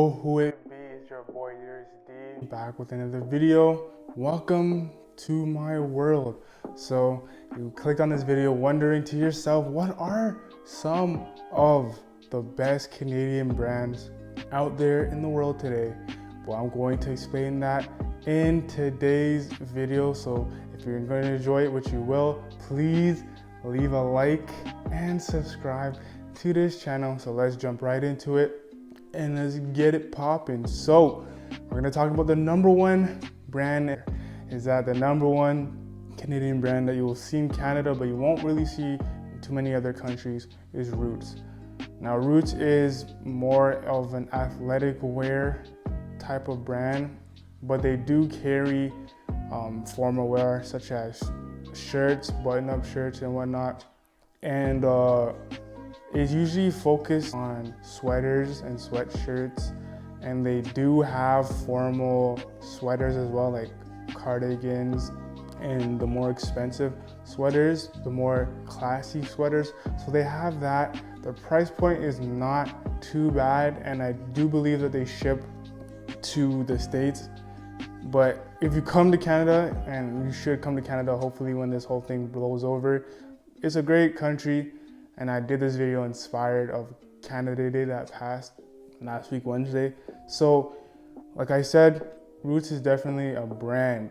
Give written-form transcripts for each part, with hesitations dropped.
know who it be. It's your boy Darius D, back with another video. Welcome to my world. So you clicked on this video wondering to yourself, what are some of the best Canadian brands out there in the world today? Well, I'm going to explain that in today's video. So if you're going to enjoy it, which you will, please leave a like and subscribe to this channel. So let's jump right into it and let's get it popping. So we're gonna talk about the number one brand. Is that the number one Canadian brand that you will see in Canada, but you won't really see in too many other countries, is Roots. Now Roots is more of an athletic wear type of brand, but they do carry formal wear such as shirts, button-up shirts and whatnot. And it's usually focused on sweaters and sweatshirts, and they do have formal sweaters as well, like cardigans, and the more expensive sweaters, the more classy sweaters. So they have that. The price point is not too bad, and I do believe that they ship to the States. But if you come to Canada, and you should come to Canada hopefully when this whole thing blows over, it's a great country. And I did this video inspired of Canada Day that passed last week, Wednesday. So like I said, Roots is definitely a brand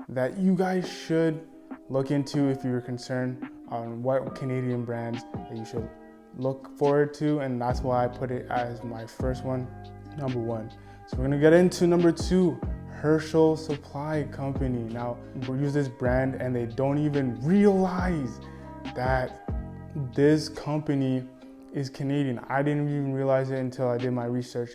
that you guys should look into if you're concerned on what Canadian brands that you should look forward to. And that's why I put it as my first one, number one. So we're gonna get into number two, Herschel Supply Company. Now, we use this brand and they don't even realize that this company is Canadian. I didn't even realize it until I did my research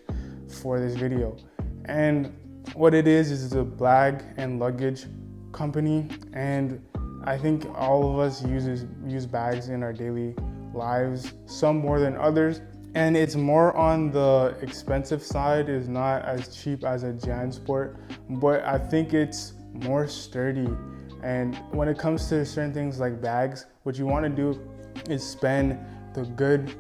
for this video. And what it is a bag and luggage company. And I think all of us use bags in our daily lives, some more than others. And it's more on the expensive side. It's not as cheap as a JanSport, but I think it's more sturdy. And when it comes to certain things like bags, what you want to do is spend the good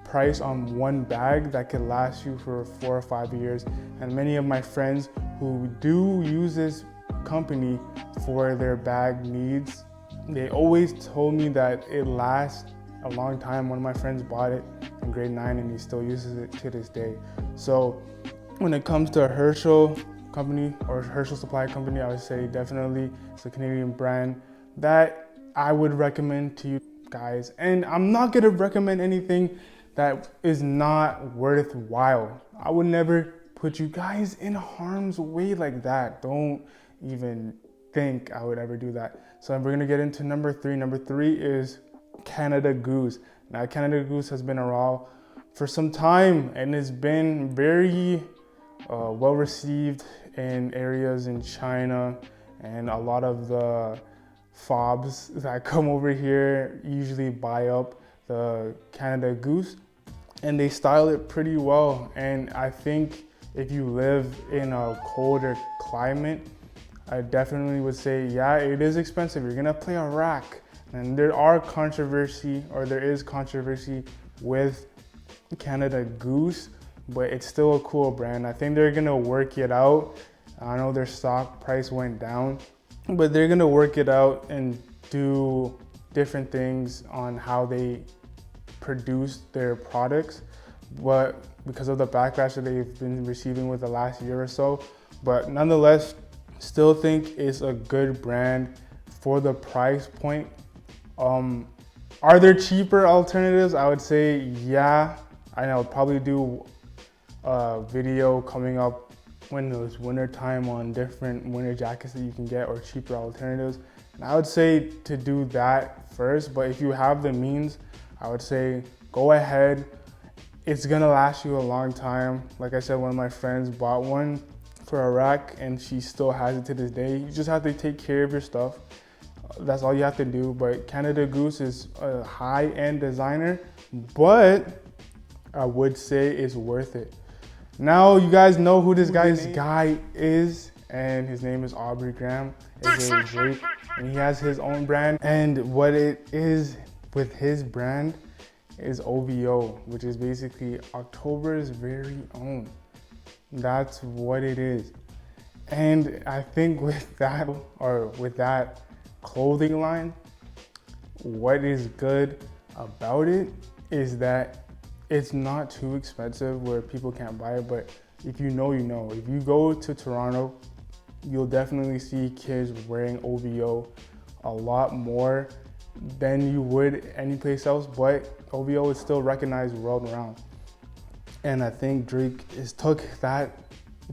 price on one bag that could last you for 4 or 5 years. And many of my friends who do use this company for their bag needs, they always told me that it lasts a long time. One of my friends bought it in grade 9 and he still uses it to this day. So when it comes to Herschel company or Herschel Supply Company, I would say definitely it's a Canadian brand that I would recommend to you guys. And I'm not gonna recommend anything that is not worthwhile. I would never put you guys in harm's way like that. Don't even think I would ever do that. So we're gonna get into number three. Number three is Canada Goose. Now Canada Goose has been around for some time and it's been very well received in areas in China, and a lot of the fobs that come over here usually buy up the Canada Goose and they style it pretty well. And I think if you live in a colder climate, I definitely would say, yeah, it is expensive. You're gonna pay a rack. And there is controversy with Canada Goose, but it's still a cool brand. I think they're gonna work it out. I know their stock price went down, but they're gonna work it out and do different things on how they produce their products. But because of the backlash that they've been receiving with the last year or so, but nonetheless, still think it's a good brand for the price point. Are there cheaper alternatives? I would say, yeah. I'll probably do a video coming up when it's winter time on different winter jackets that you can get or cheaper alternatives. And I would say to do that first, but if you have the means, I would say go ahead. It's gonna last you a long time. Like I said, one of my friends bought one for a rack and she still has it to this day. You just have to take care of your stuff. That's all you have to do. But Canada Goose is a high-end designer, but I would say it's worth it. Now you guys know who this guy is, and his name is Aubrey Graham, aka Drake, and he has his own brand. And what it is with his brand is OVO, which is basically October's very own. That's what it is. And I think with that, or with that clothing line, what is good about it is that it's not too expensive where people can't buy it, but if you know, you know. If you go to Toronto, you'll definitely see kids wearing OVO a lot more than you would any place else, but OVO is still recognized world around. And I think Drake took that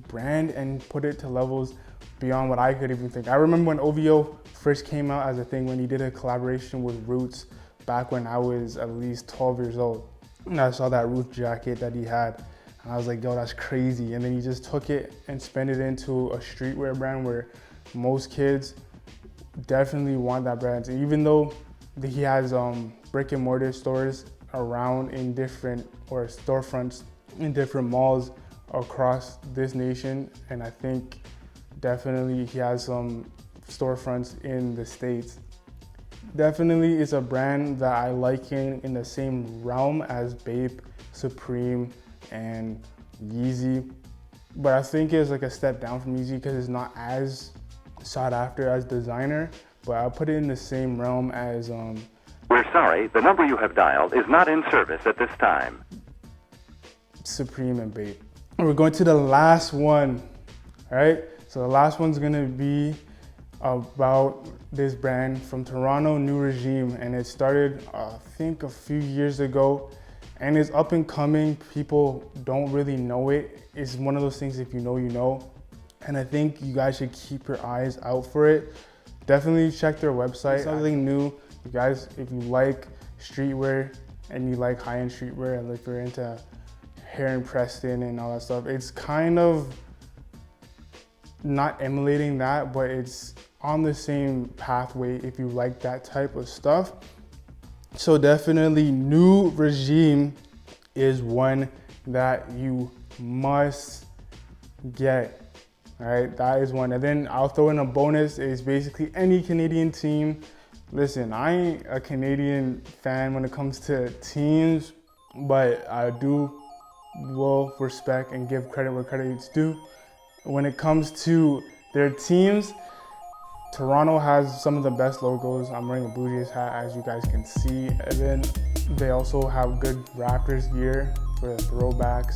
brand and put it to levels beyond what I could even think. I remember when OVO first came out as a thing, when he did a collaboration with Roots back when I was at least 12 years old. And I saw that Roots jacket that he had, and I was like, yo, that's crazy. And then he just took it and spun it into a streetwear brand where most kids definitely want that brand. And even though he has brick and mortar stores around in different, or storefronts in different malls across this nation, and I think definitely he has some storefronts in the States. Definitely is a brand that I liken in the same realm as Bape, Supreme, and Yeezy. But I think it's like a step down from Yeezy because it's not as sought after as designer, but I'll put it in the same realm as We're sorry, the number you have dialed is not in service at this time. Supreme and Bape. We're going to the last one, all right? So the last one's gonna be about this brand from Toronto, New Regime, and it started I think a few years ago, and it's up and coming. People don't really know it. It's one of those things, if you know, you know, and I think you guys should keep your eyes out for it. Definitely check their website. Something new, you guys, if you like streetwear and you like high-end streetwear, and if you're into hair and Preston and all that stuff, it's kind of not emulating that, but it's on the same pathway if you like that type of stuff. So definitely New Regime is one that you must get. All right, that is one. And then I'll throw in a bonus, is basically any Canadian team. Listen, I ain't a Canadian fan when it comes to teams, but I will respect and give credit where credit is due. When it comes to their teams, Toronto has some of the best logos. I'm wearing a Blue Jays hat, as you guys can see. And then they also have good Raptors gear for the throwbacks.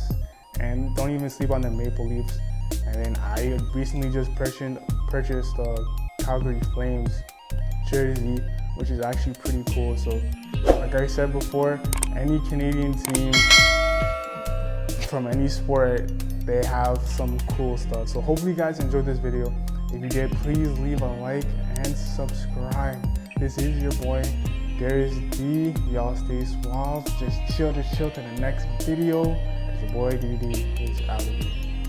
And don't even sleep on the Maple Leafs. And then I recently just purchased the Calgary Flames jersey, which is actually pretty cool. So like I said before, any Canadian team from any sport, they have some cool stuff. So hopefully you guys enjoyed this video. If you did, please leave a like and subscribe. This is your boy, Darius D. Y'all stay suave. Just chill to the next video. Your boy DD is out of here.